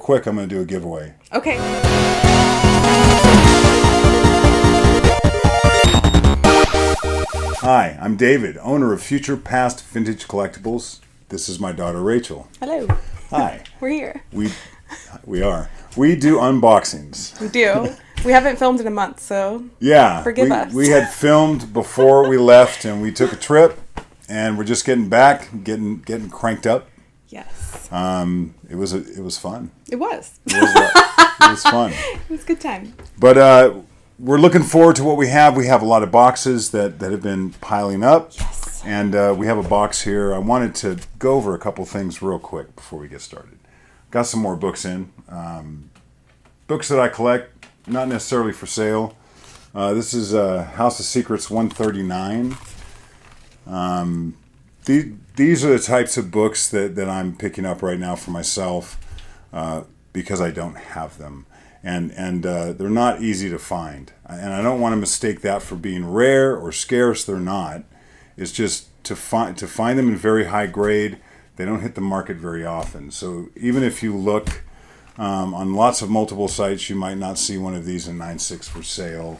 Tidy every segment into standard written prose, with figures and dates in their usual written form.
quick, I'm going to do a giveaway. Okay. Hi, I'm David, owner of Future Past Vintage Collectibles. This is my daughter, Rachel. Hello. Hi. We're here. We are. We do unboxings. We do. We haven't filmed in a month, so Yeah. forgive us. We had filmed before we left, and we took a trip, and we're just getting back, getting cranked up. Yes. It was fun. It was. It was fun. It was a good time. But we're looking forward to what we have. We have a lot of boxes that have been piling up. Yes. And we have a box here. I wanted to go over a couple things real quick before we get started. Got some more books in. Books that I collect, not necessarily for sale. This is House of Secrets 139. These are the types of books that I'm picking up right now for myself because I don't have them. And they're not easy to find. And I don't want to mistake that for being rare or scarce. They're not. It's just to find them in very high grade. They don't hit the market very often. So even if you look on lots of multiple sites, you might not see one of these in 9.6 for sale.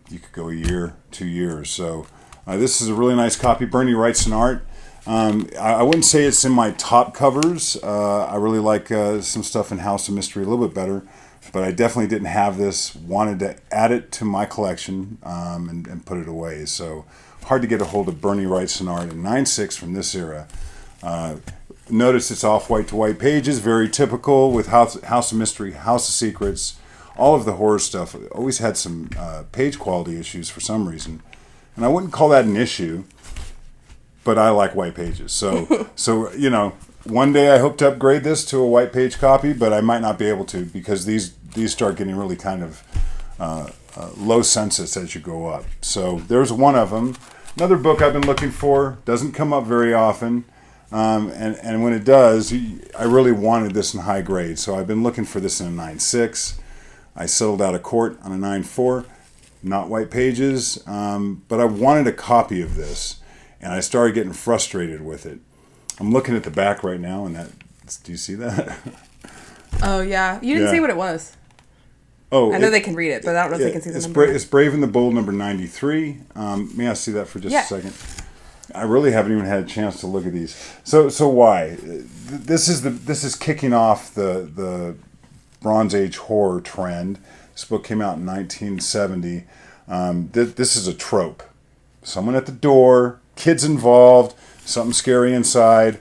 You could go a year, 2 years. So this is a really nice copy. Bernie writes an art. I wouldn't say it's in my top covers. I really like some stuff in House of Mystery a little bit better. But I definitely didn't have this. Wanted to add it to my collection and put it away. So hard to get a hold of Bernie writes an art in 9.6 from this era. Notice it's off-white to white pages, very typical with House of Mystery, House of Secrets, all of the horror stuff. Always had some page quality issues for some reason. And I wouldn't call that an issue, but I like white pages. So you know, one day I hope to upgrade this to a white page copy, but I might not be able to because these start getting really kind of low census as you go up. So there's one of them. Another book I've been looking for, doesn't come up very often. And when it does, I really wanted this in high grade. So I've been looking for this in a 9.6. I settled out of court on a 9.4, not white pages. But I wanted a copy of this, and I started getting frustrated with it. I'm looking at the back right now, and do you see that? Oh, yeah. You didn't say what it was. Oh, I know they can read it, but I don't know if they can see the number. It's Brave and the Bold, number 93. May I see that for just a second? I really haven't even had a chance to look at these. So why? This is kicking off the Bronze Age horror trend. This book came out in 1970. This is a trope. Someone at the door, kids involved, something scary inside.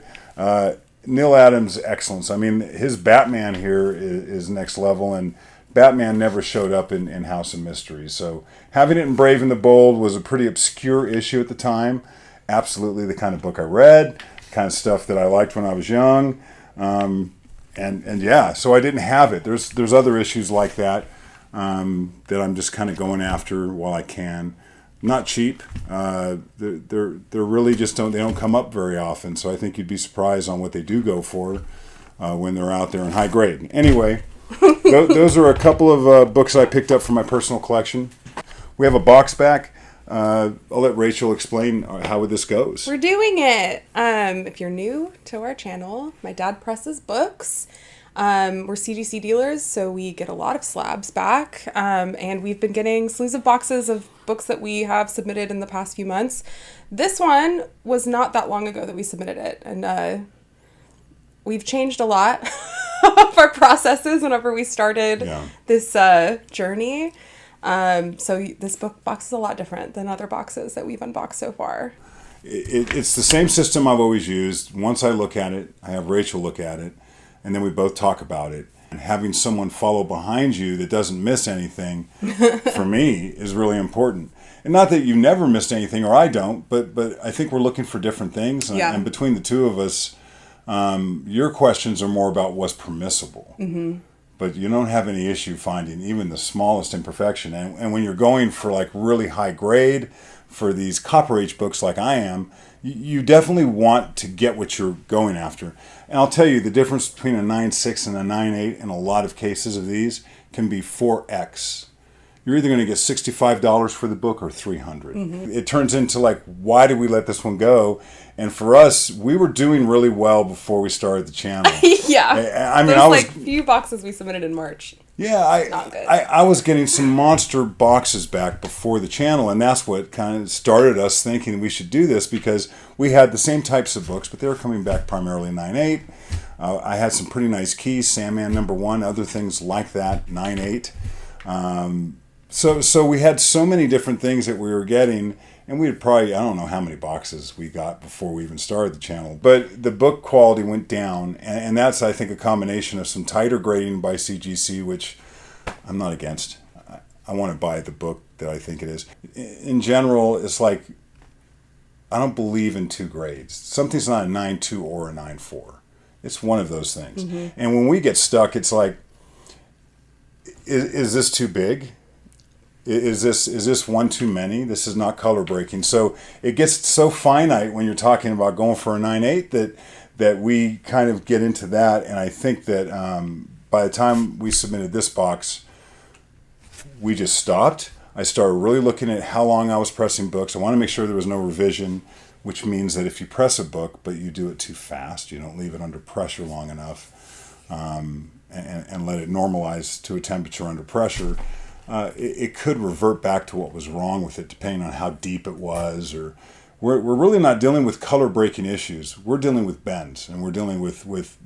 Neil Adams' excellence. I mean, his Batman here is next level, and Batman never showed up in House of Mystery. So having it in Brave and the Bold was a pretty obscure issue at the time. Absolutely the kind of book I read, the kind of stuff that I liked when I was young. And yeah, so I didn't have it. There's other issues like that that I'm just kind of going after while I can. Not cheap. They're really just they don't come up very often. So I think you'd be surprised on what they do go for when they're out there in high grade. Anyway, those are a couple of books I picked up from my personal collection. We have a box back. I'll let Rachel explain how this goes. We're doing it. If you're new to our channel, my dad presses books. We're CGC dealers, so we get a lot of slabs back. And we've been getting slews of boxes of books that we have submitted in the past few months. This one was not that long ago that we submitted it. And we've changed a lot of our processes whenever we started this journey. So this box is a lot different than other boxes that we've unboxed so far. It's the same system I've always used. Once I look at it, I have Rachel look at it, and then we both talk about it. And having someone follow behind you that doesn't miss anything, for me, is really important. And not that you never missed anything, or I don't, but I think we're looking for different things. And between the two of us, your questions are more about what's permissible. Mm-hmm. But you don't have any issue finding even the smallest imperfection. And when you're going for like really high grade for these Copper Age books like I am, you definitely want to get what you're going after. And I'll tell you, the difference between a 9.6 and a 9.8 in a lot of cases of these can be 4x. you're either going to get $65 for the book or $300. It turns into like, why did we let this one go? And for us, we were doing really well before we started the channel. Yeah. I mean, There's I was like few boxes we submitted in March. yeah, not good. I was getting some monster boxes back before the channel, and that's what kind of started us thinking we should do this, because we had the same types of books, but they were coming back primarily 9/8. I had some pretty nice keys, Sandman #1, other things like that, 9/8. So we had so many different things that we were getting, and we had probably, I don't know how many boxes we got before we even started the channel. But the book quality went down, and that's, I think, a combination of some tighter grading by CGC, which I'm not against. I want to buy the book that I think it is. In general, it's like, I don't believe in two grades. Something's not a 9.2 or a 9.4. It's one of those things. And when we get stuck, it's like, is this too big? Is this one too many? This is not color breaking. So it gets so finite when you're talking about going for a 9.8 that we kind of get into that. And I think that by the time we submitted this box, we just stopped. I started really looking at how long I was pressing books. I want to make sure there was no revision, which means that if you press a book but you do it too fast, you don't leave it under pressure long enough, and let it normalize to a temperature under pressure, it could revert back to what was wrong with it, depending on how deep it was. Or we're really not dealing with color breaking issues. We're dealing with bends, and we're dealing with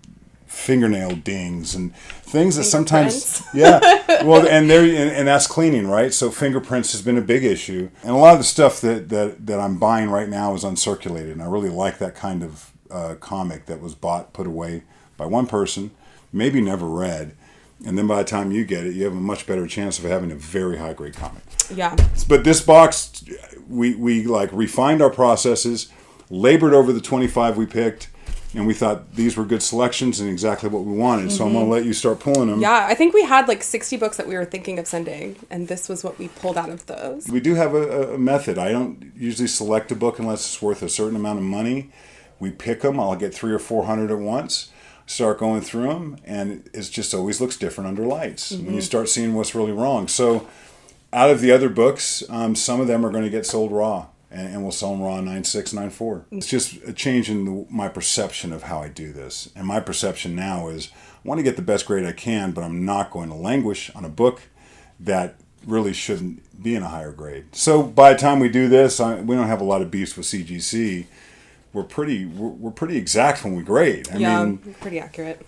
fingernail dings and things that sometimes and that's cleaning, right? So fingerprints has been a big issue, and a lot of the stuff that I'm buying right now is uncirculated, and I really like that kind of comic that was put away by one person, maybe never read, and then by the time you get it, you have a much better chance of having a very high grade comic. Yeah. But this box, we like refined our processes, labored over the 25 we picked, and we thought these were good selections and exactly what we wanted. So I'm going to let you start pulling them. Yeah, I think we had like 60 books that we were thinking of sending, and this was what we pulled out of those. We do have a method. I don't usually select a book unless it's worth a certain amount of money. We pick them. I'll get 300 or 400 at once, start going through them, and it just always looks different under lights when you start seeing what's really wrong. So out of the other books, some of them are going to get sold raw. And we'll sell them raw 9.6, 9.4. It's just a change in my perception of how I do this. And my perception now is I want to get the best grade I can, but I'm not going to languish on a book that really shouldn't be in a higher grade. So by the time we do this, we don't have a lot of beefs with CGC. We're pretty exact when we grade. I mean, pretty accurate.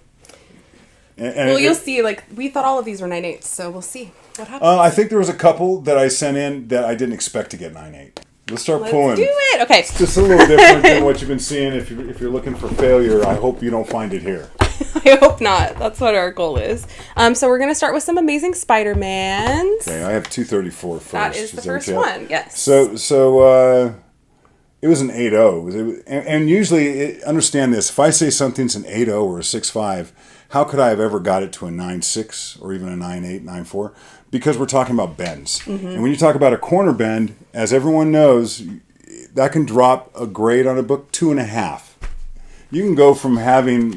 And you'll see. Like, we thought all of these were 9.8, so we'll see what happens. I think there was a couple that I sent in that I didn't expect to get 9.8. Let's start pulling. Let's do it. Okay. It's just a little different than what you've been seeing. If you're looking for failure, I hope you don't find it here. I hope not. That's what our goal is. So we're going to start with some Amazing Spider-Mans. Okay, I have 234 first. That is the first one, yes. So it was an 8.0. And usually, understand this, if I say something's an 8.0 or a 6.5, how could I have ever got it to a 9.6 or even a 9.8, 9.4? Because we're talking about bends. And when you talk about a corner bend, as everyone knows, that can drop a grade on a book 2.5. You can go from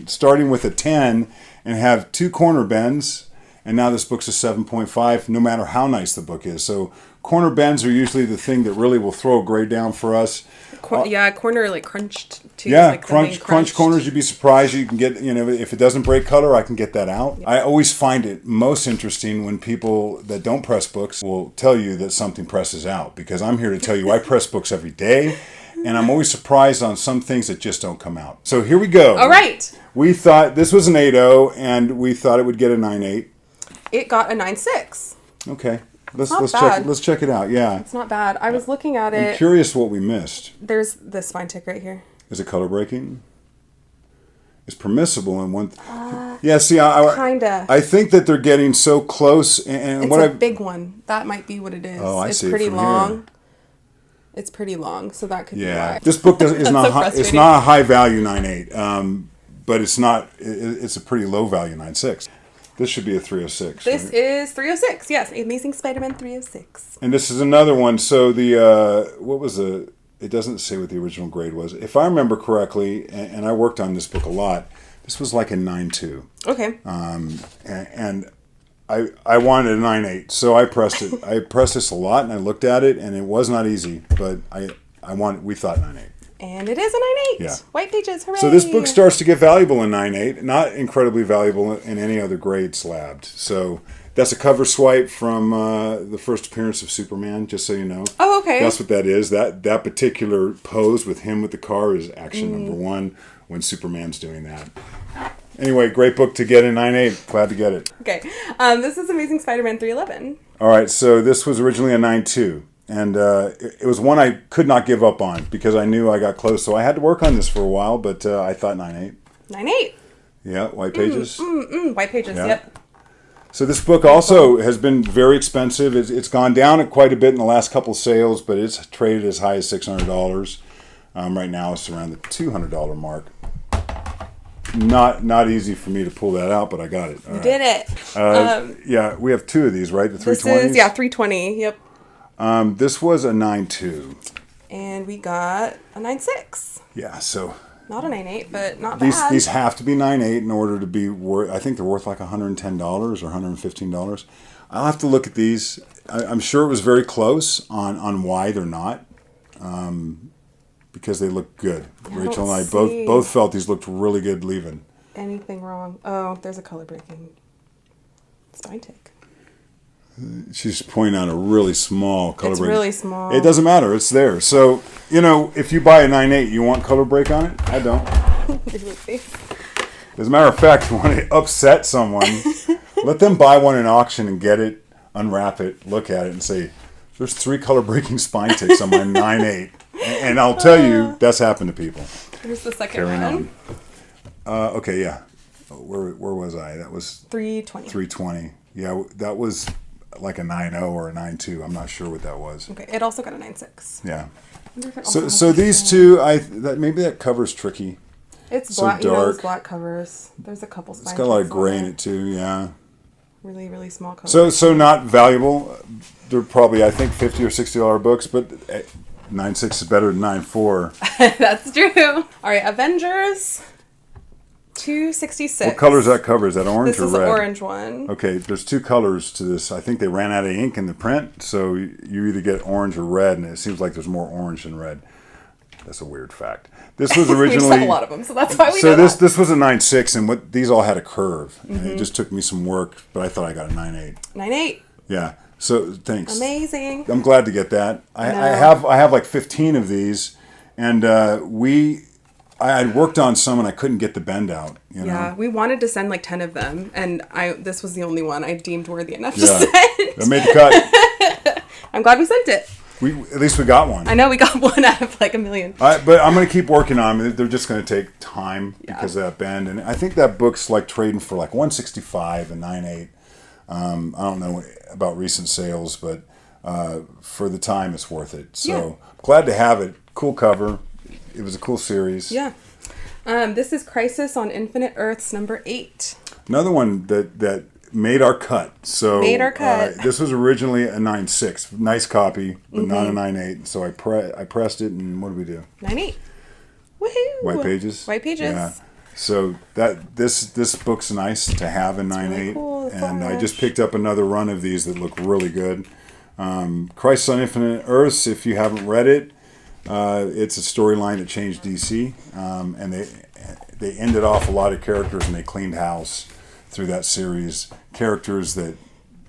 starting with a 10 and have 2 corner bends, and now this book's a 7.5, no matter how nice the book is. So corner bends are usually the thing that really will throw a grade down for us. Corner like crunched too. Yeah, like crunch corners. You'd be surprised. You can get, if it doesn't break color, I can get that out. Yeah. I always find it most interesting when people that don't press books will tell you that something presses out, because I'm here to tell you I press books every day, and I'm always surprised on some things that just don't come out. So here we go. All right. We thought this was an 8.0, and we thought it would get a 9.8. It got a 9.6. Okay. Let's check it out. Yeah. It's not bad. I was looking at it. I'm curious what we missed. There's this spine tick right here. Is it color breaking? It's permissible in one. Yeah. See, kinda. I think that they're getting so close, and it's a big one. That might be what it is. Oh, I see. It's pretty long. Here. It's pretty long, so that could be why. This book is not. It's not a high value 9.8, but it's not. It's a pretty low value 9.6. This should be a 306. This is 306, yes. Amazing Spider-Man 306. And this is another one. So it doesn't say what the original grade was. If I remember correctly, and I worked on this book a lot, this was like a 9.2. Okay. And I wanted a 9.8, so I pressed it. I pressed this a lot, and I looked at it, and it was not easy, but we thought 9.8. And it is a 9.8. Yeah. White pages, hooray! So this book starts to get valuable in 9.8, not incredibly valuable in any other grade slabbed. So that's a cover swipe from the first appearance of Superman, just so you know. Oh, okay. That's what that is. That particular pose with him with the car is action number 1 when Superman's doing that. Anyway, great book to get in 9.8. Glad to get it. Okay. This is Amazing Spider-Man 311. All right, so this was originally a 9.2. And it was one I could not give up on because I knew I got close. So I had to work on this for a while, but I thought 9.8. 9.8. Yeah, white pages. White pages, Yeah. yep. So this book also has been very expensive. It's gone down quite a bit in the last couple sales, but it's traded as high as $600. Right now it's around the $200 mark. Not easy for me to pull that out, but I got it. You did it. Yeah, we have 2 of these, right? The 320s? This is, 320, yep. This was a 9.2. And we got a 9.6. Yeah, so... Not a 9.8, but not bad. These have to be 9.8 in order to be worth... I think they're worth like $110 or $115. I'll have to look at these. I'm sure it was very close on why they're not. Because they look good. Rachel and I both felt these looked really good leaving. Anything wrong? Oh, there's a color breaking spine tick. She's pointing out a really small color break. It's really small. It doesn't matter. It's there. So, if you buy a 9.8, you want color break on it? I don't. As a matter of fact, you want to upset someone, let them buy one in auction and get it, unwrap it, look at it, and say, there's 3 color breaking spine ticks on my 9.8. And I'll tell you, that's happened to people. Here's the second Carrying one. on. Okay, yeah. Where was I? That was 320. 320. Yeah, that was like a 9.0 or a 9.2. I'm not sure what that was. Okay, it also got a 9.6. Yeah. So these 2, maybe that cover's tricky. It's so black. dark. Those black covers. There's a couple spine. It's got a lot of gray in it too. Yeah. Really, really small covers. So not valuable. They're probably, I think, $50 or $60 books, but 9.6 is better than 9.4. That's true. All right, Avengers 266. What color is that cover? Is that orange or red? This is the orange one. Okay, there's 2 colors to this. I think they ran out of ink in the print, so you either get orange or red, and it seems like there's more orange than red. That's a weird fact. This was originally... We've said a lot of them, so that's why we know So that. this was a 9.6, and these all had a curve, and it just took me some work, but I thought I got a 9.8. 9.8. Yeah. So thanks. Amazing. I'm glad to get that. I have like 15 of these, and I had worked on some and I couldn't get the bend out. Yeah, we wanted to send like 10 of them, and this was the only one I deemed worthy enough to Yeah. send. I made the cut. I'm glad we sent it. At least we got one. I know we got one out of like a million. But I'm going to keep working on them. They're just going to take time because of that bend. And I think that book's like trading for like $165 and 9.8. I don't know about recent sales, but for the time, it's worth it. So glad to have it. Cool cover. It was a cool series. Yeah. This is Crisis on Infinite Earths number 8. Another one that made our cut. So made our cut. This was originally a 9.6. Nice copy, but not a 9.8. So I pressed it, and what did we do? 9.8. Woohoo! White pages. White pages. Yeah. So this book's nice to have in 9.8, really cool. and I just picked up another run of these that look really good. Crisis on Infinite Earths. If you haven't read it, it's a storyline that changed DC, and they ended off a lot of characters, and they cleaned house through that series. Characters that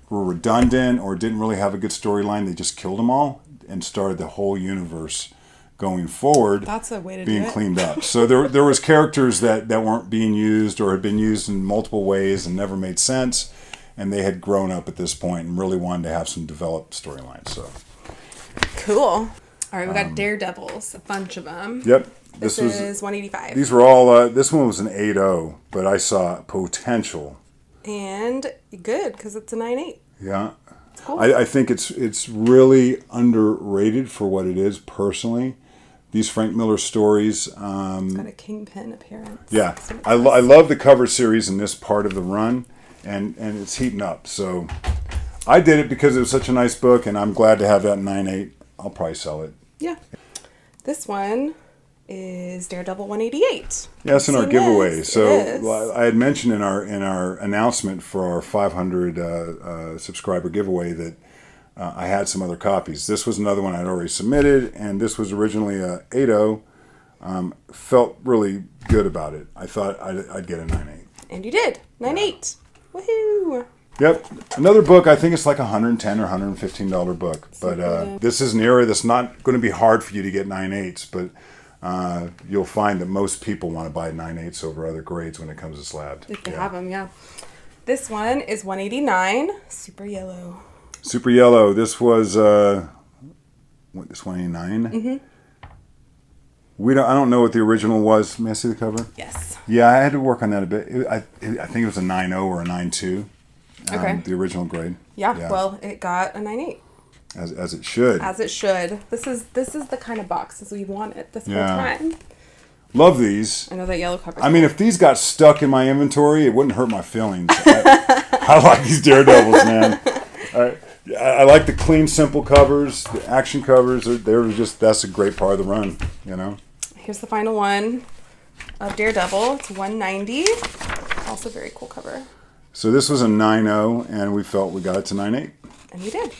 were redundant or didn't really have a good storyline, they just killed them all and started the whole universe going forward. That's a way to being do it. cleaned up. So there was characters that weren't being used or had been used in multiple ways and never made sense, and they had grown up at this point and really wanted to have some developed storylines. So cool. All right, we got Daredevils, a bunch of them. Yep. This is 185. These were all, this one was an 8.0, but I saw potential. And good, because it's a 9.8. Yeah. Cool. I think it's really underrated for what it is, personally. These Frank Miller stories. It's got a Kingpin appearance. Yeah. I love the cover series in this part of the run, and it's heating up. So I did it because it was such a nice book, and I'm glad to have that in 9.8. I'll probably sell it. Yeah. This one is Daredevil 188. Yes, in our Seen giveaway. this? So It is. I had mentioned in our announcement for our 500 subscriber giveaway that I had some other copies. This was another one I'd already submitted, and this was originally a 8.0. Felt really good about it. I thought I'd get a 9.8. And you did. 9.8. Woohoo! Yep. Another book, I think it's like $110 or $115 book. But this is an era that's not going to be hard for you to get 9.8s, but you'll find that most people want to buy 9.8s over other grades when it comes to slabbed. If they have them, yeah. This one is 189, super yellow. Super yellow. This was this 189. Mm-hmm. I don't know what the original was. May I see the cover? Yes. Yeah, I had to work on that a bit. I think it was a 9.0 or a 9.2. Okay. The original grade. Yeah. Well, it got a 9.8. As it should. As it should. This is the kind of boxes we wanted this whole time. Love these. I know that yellow cover. I mean, if these got stuck in my inventory, it wouldn't hurt my feelings. I like these Daredevils, man. I like the clean, simple covers, the action covers. That's a great part of the run, you know. Here's the final one of Daredevil. It's 190. Also very cool cover. So this was a 9.0, and we felt we got it to 9.8. And you did.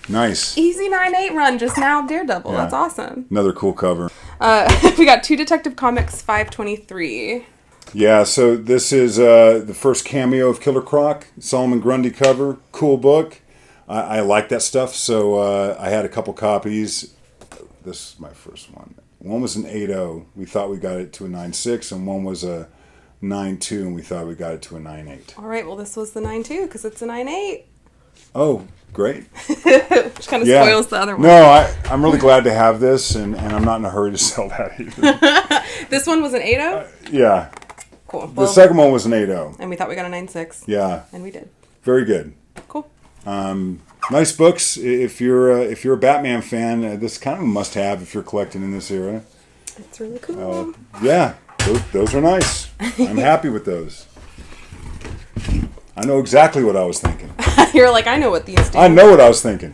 Nice. Easy 9.8 run just now, Daredevil. Yeah. That's awesome. Another cool cover. We got 2 Detective Comics 523. Yeah, so this is the first cameo of Killer Croc. Solomon Grundy cover. Cool book. I like that stuff, so I had a couple copies. This is my first one. One was an 8.0. We thought we got it to a 9.6, and one was a 9.2, and we thought we got it to a 9.8. All right, well, this was the 9.2 because it's a 9.8. Oh, great. Which kind of spoils the other one. No, I'm really glad to have this, and I'm not in a hurry to sell that either. This one was an 8.0? Yeah. Cool. The second one was an 8.0. And we thought we got a 9.6. Yeah. And we did. Very good. Cool. Nice books. If you're a Batman fan, this is kind of a must-have if you're collecting in this era. It's really cool. Yeah, those are nice. I'm happy with those. I know exactly what I was thinking. You're like, I know what these do. I know what I was thinking.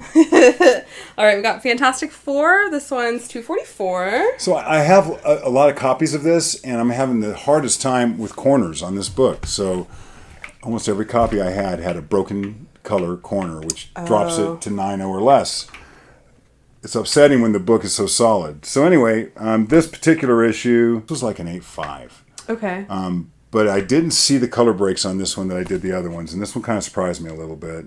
All right, we got Fantastic Four. This one's 244. So I have a lot of copies of this, and I'm having the hardest time with corners on this book. So almost every copy I had a broken color corner, which drops it to 9.0 or less. It's upsetting when the book is so solid. So anyway, this particular issue was like an 8.5. Okay. But I didn't see the color breaks on this one that I did the other ones, and this one kind of surprised me a little bit.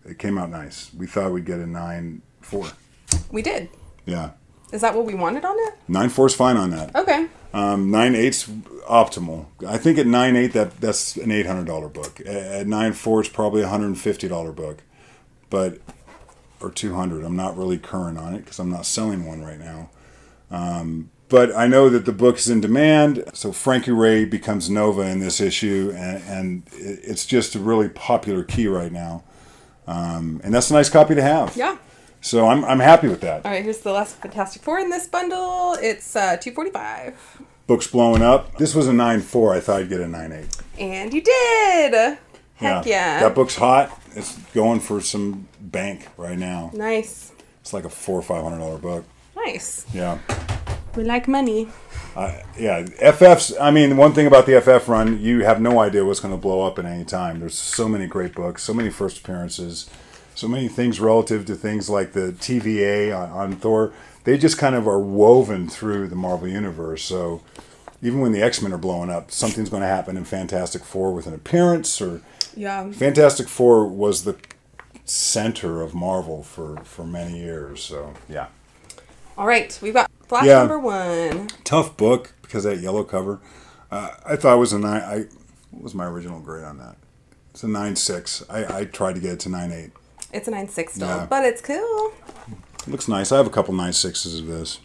It came out nice. We thought we'd get a 9.4. We did. Yeah. Is that what we wanted on it? 9.4 is fine on that. Okay. 9.8's optimal. I think at 9.8 that's an $800 book. At 9.4 it's probably a $150 book, or $200. I'm not really current on it because I'm not selling one right now. But I know that the book is in demand, so Frankie Ray becomes Nova in this issue, and it's just a really popular key right now. And that's a nice copy to have. Yeah. So I'm happy with that. All right, here's the last Fantastic Four in this bundle. It's 245. Book's blowing up. This was a 9.4. I thought I'd get a 9.8. And you did. Heck yeah. That book's hot. It's going for some bank right now. Nice. It's like a $400 or $500 book. Nice. Yeah. We like money. Yeah. FF's, I mean, one thing about the FF run, you have no idea what's going to blow up at any time. There's so many great books, so many first appearances, so many things relative to things like the TVA on Thor. They just kind of are woven through the Marvel Universe. So even when the X-Men are blowing up, something's going to happen in Fantastic Four with an appearance. Or Yeah. Fantastic Four was the center of Marvel for many years. So, yeah. All right, we've got Flash number 1. Tough book because of that yellow cover. I thought it was a 9. What was my original grade on that? It's a 9.6. I tried to get it to 9.8. It's a 9.6 still, Yeah. but it's cool. It looks nice. I have a couple 9.6s of this.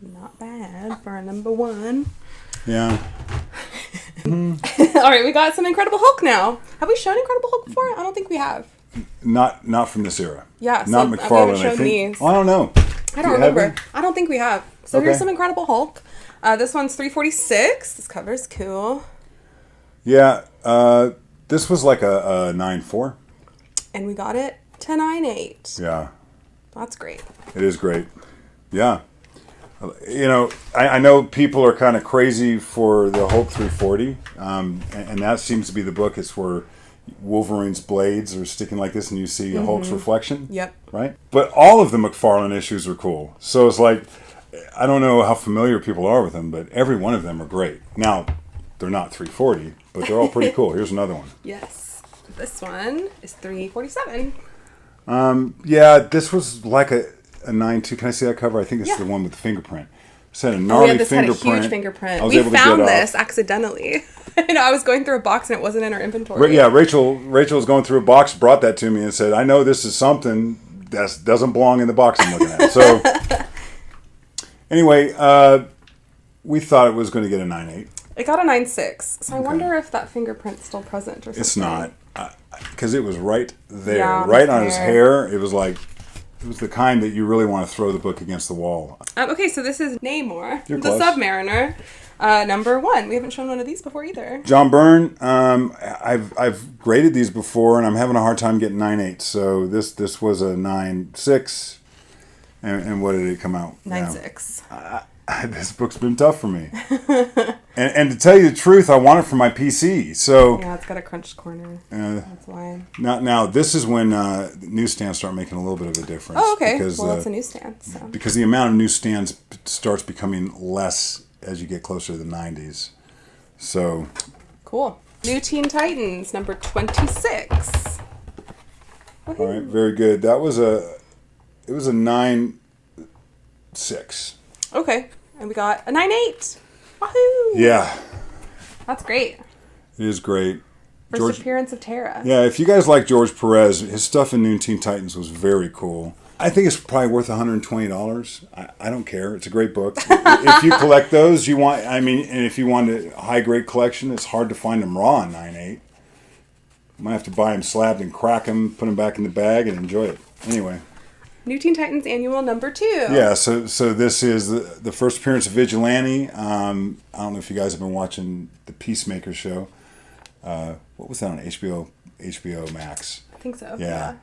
Not bad for a number 1. Yeah. All right, we got some Incredible Hulk now. Have we shown Incredible Hulk before? I don't think we have. Not from this era. Yeah, so Not we haven't McFarlane, I shown think. these. Oh, I don't know. I don't Do you have remember. them? I don't think we have. So Okay. here's some Incredible Hulk. This one's 346. This cover's cool. Yeah. This was like a 9.4. And we got it to 9.8. Yeah. That's great. It is great. Yeah. I know people are kind of crazy for the Hulk 340, and that seems to be the book. It's where Wolverine's blades are sticking like this, and you see Hulk's reflection. Yep. Right? But all of the McFarlane issues are cool. So it's like, I don't know how familiar people are with them, but every one of them are great. Now, they're not 340, but they're all pretty cool. Here's another one. Yes. This one is 347. Yeah, this was like a 9.2. Can I see that cover? I think it's the one with the fingerprint. It had a gnarly this fingerprint. had a huge fingerprint. I was We able to found get this accidentally. I was going through a box and it wasn't in our inventory. Yeah, Rachel was going through a box, brought that to me, and said, "I know this is something that doesn't belong in the box I'm looking at." So, anyway, we thought it was going to get a 9.8. It got a 9.6. So I wonder if that fingerprint's still present or something. It's not, because it was right there, Yeah, right on his hair. It was like, it was the kind that you really want to throw the book against the wall. Okay, so this is Namor, You're the close. Submariner, number 1. We haven't shown one of these before either. John Byrne, I've graded these before, and I'm having a hard time getting 9.8. So this was a 9.6, and what did it come out? 9.6. This book's been tough for me. and to tell you the truth, I want it for my PC. So Yeah, it's got a crunched corner. That's why. now this is when newsstands start making a little bit of a difference. Oh, okay. Because, Well, it's a newsstand. So. because the amount of newsstands starts becoming less as you get closer to the 90s. So Cool. New Teen Titans, number 26. all right, very good. It was a 9.6. Okay. And we got a 9.8. Woohoo! Yeah, That's great. it is great. First appearance of Tara. Yeah, if you guys like George Perez, his stuff in New Teen Titans was very cool. I think it's probably worth $120. I don't care. It's a great book. If you collect those, and if you want a high-grade collection, it's hard to find them raw in 9.8. Might have to buy them slabbed and crack them, put them back in the bag, and enjoy it. Anyway. New Teen Titans Annual number 2. Yeah, so this is the first appearance of Vigilante. I don't know if you guys have been watching the Peacemaker show. What was that on HBO Max? I think so. Yeah.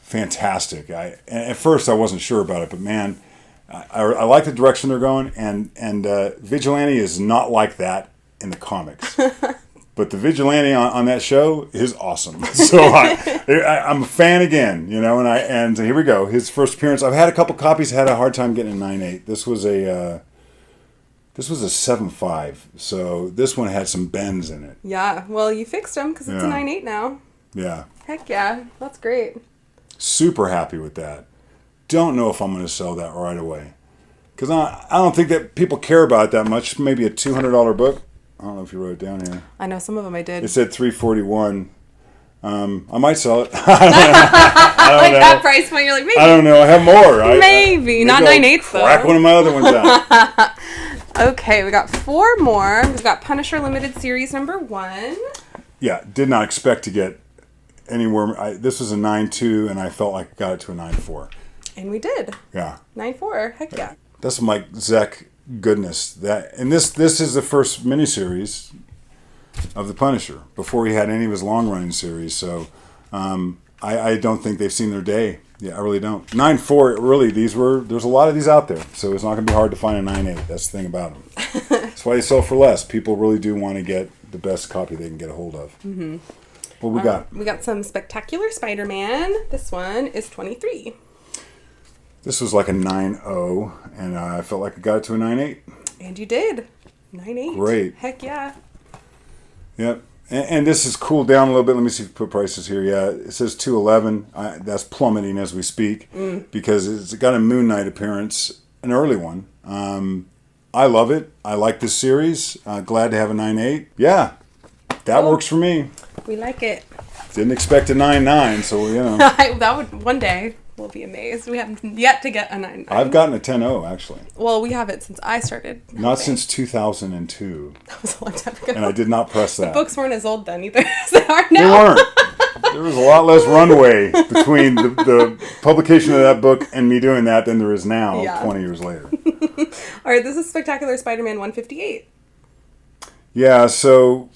Fantastic. And at first I wasn't sure about it, but man, I like the direction they're going, and Vigilante is not like that in the comics. But the Vigilante on that show is awesome. So I'm a fan again, and here we go. His first appearance. I've had a couple copies, had a hard time getting a 9.8. This was a 7.5. So this one had some bends in it. Yeah. Well, you fixed them because it's a 9.8 now. Yeah. Heck yeah. That's great. Super happy with that. Don't know if I'm going to sell that right away. Because I don't think that people care about it that much. Maybe a $200 book. I don't know if you wrote it down here. I know some of them I did. It said $341. I might sell it. I like don't know. that price point, you're like, maybe. I don't know. I have more. Maybe. Not 9.8 though. Crack one of my other ones out. Okay, we got 4 more. We've got Punisher Limited Series number 1. Yeah, did not expect to get anywhere. This was a 9.2, and I felt like I got it to a 9.4. And we did. Yeah. 9.4. Heck yeah. That's Mike Zeck goodness. This is the first miniseries of the Punisher before he had any of his long running series. So I don't think they've seen their day. Yeah, I really don't. 9.4. Really, there's a lot of these out there, so it's not going to be hard to find a 9.8. That's the thing about them. That's why they sell for less. People really do want to get the best copy they can get a hold of. Mm-hmm. What we got? We got some Spectacular Spider-Man. This one is 23. This was like a 9.0, and I felt like I got it to a 9.8. And you did. 9.8. Great. Heck yeah. Yep. And this has cooled down a little bit. Let me see if we put prices here. Yeah, it says $211. That's plummeting as we speak because it's got a Moon Knight appearance, an early one. I love it. I like this series. Glad to have a 9.8. Yeah, that works for me. We like it. Didn't expect a 9.9, so that would one day. We'll be amazed. We haven't yet to get a 9.9. I've gotten a 10.0 actually. Well, we have it since I started. Not since 2002. That was a long time ago. And I did not press that. The books weren't as old then either as they are now. They weren't. There was a lot less runway between the publication of that book and me doing that than there is now, 20 years later. All right, this is Spectacular Spider-Man 158. Yeah, so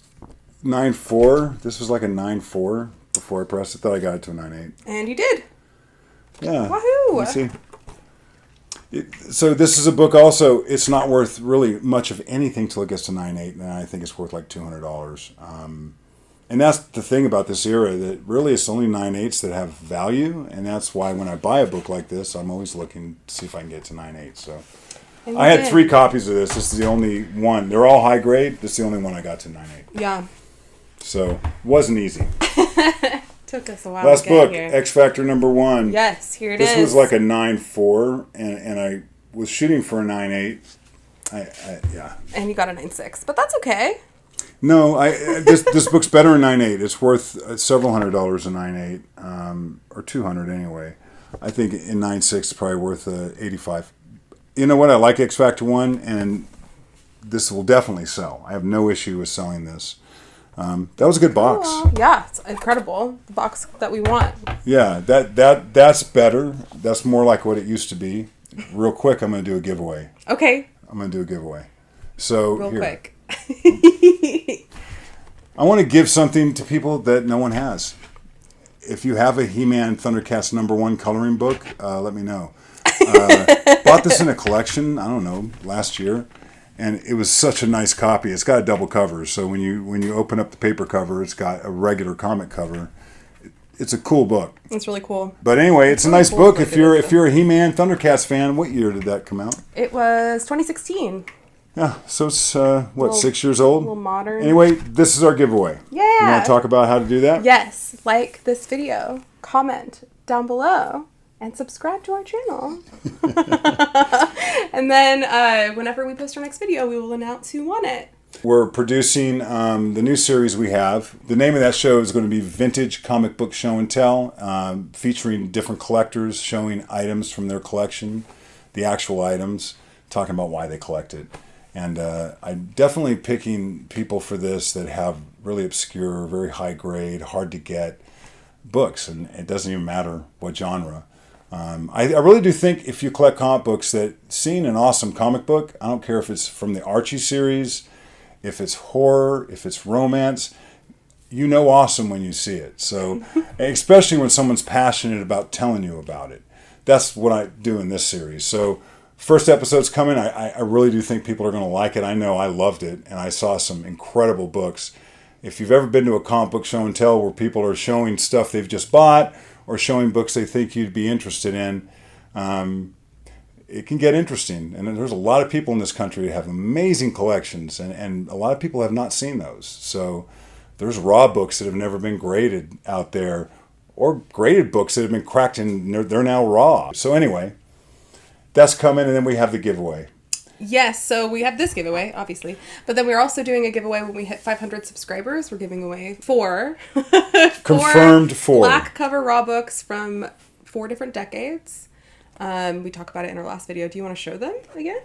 9.4. This was like a 9.4 before I pressed it. Thought I got it to a 9.8. And you did. Yeah. Woohoo! Let me see. So this is a book also, it's not worth really much of anything till it gets to 9.8, and I think it's worth like $200. And that's the thing about this era, that really it's only 9.8s that have value, and that's why when I buy a book like this, I'm always looking to see if I can get to 9.8. So I had 3 copies of this. This is the only one. They're all high grade. This is the only one I got to 9.8. Yeah. So wasn't easy. Took us a while Last to get book, here. X Factor #1. Yes, here it is. This was like a 9.4, and I was shooting for a 9.8. Yeah. And you got a 9.6, but that's okay. No, this book's better in 9.8. It's worth several $100s in 9.8, or $200 anyway. I think in 9.6 it's probably worth 85. You know what? I like X Factor 1, and this will definitely sell. I have no issue with selling this. That was a good box. Cool. Yeah, it's incredible. The box that we want. Yeah, that's better. That's more like what it used to be. Real quick, I'm going to do a giveaway. Okay. I'm going to do a giveaway. So Real quick. I want to give something to people that no one has. If you have a He-Man Thundercats #1 coloring book, let me know. Bought this in a collection, I don't know, last year. And it was such a nice copy. It's got a double cover, so when you open up the paper cover, it's got a regular comic cover. It's a cool book. It's really cool. But anyway, it's a nice book. If you're a He-Man Thundercats fan, what year did that come out? It was 2016. Yeah, so it's 6 years old. A little modern. Anyway, this is our giveaway. Yeah. You want to talk about how to do that? Yes, like this video, comment down below, and subscribe to our channel. And then whenever we post our next video, we will announce who won it. We're producing the new series we have. The name of that show is going to be Vintage Comic Book Show and Tell, featuring different collectors showing items from their collection, the actual items, talking about why they collect it. And I'm definitely picking people for this that have really obscure, very high grade, hard to get books, and it doesn't even matter what genre. I really do think if you collect comic books, that seeing an awesome comic book, I don't care if it's from the Archie series, if it's horror, if it's romance, you know awesome when you see it. So, especially when someone's passionate about telling you about it. That's what I do in this series. So, first episode's coming. I really do think people are going to like it. I know I loved it, and I saw some incredible books. If you've ever been to a comic book show and tell where people are showing stuff they've just bought or showing books they think you'd be interested in, it can get interesting. And there's a lot of people in this country that have amazing collections, and a lot of people have not seen those. So there's raw books that have never been graded out there, or graded books that have been cracked and they're now raw. So anyway, that's coming, and then we have the giveaway. Yes, so we have this giveaway, obviously. But then we're also doing a giveaway when we hit 500 subscribers. We're giving away four Confirmed 4 black cover raw books from 4 different decades. We talked about it in our last video. Do you want to show them again?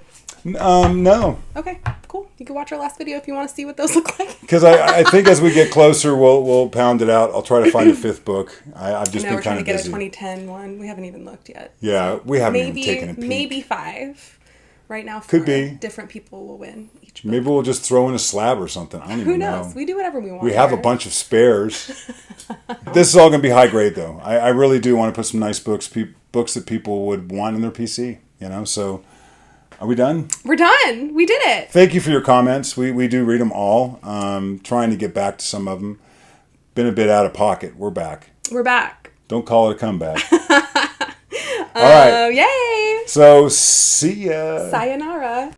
No. Okay, cool. You can watch our last video if you want to see what those look like. Because I think as we get closer, we'll pound it out. I'll try to find a 5th book. I've just been kind of busy. We're trying to get a 2010 one. We haven't even looked yet. Yeah, we haven't even taken a peek. Maybe 5. Right now, 4 could be different people will win each book. Maybe we'll just throw in a slab or something. I don't even know. Who knows? We do whatever we want. We have a bunch of spares. This is all going to be high grade, though. I really do want to put some nice books, books that people would want in their PC. You know, so are we done? We're done. We did it. Thank you for your comments. We do read them all. Trying to get back to some of them. Been a bit out of pocket. We're back. We're back. Don't call it a comeback. All right. Yay. So, see ya. Sayonara.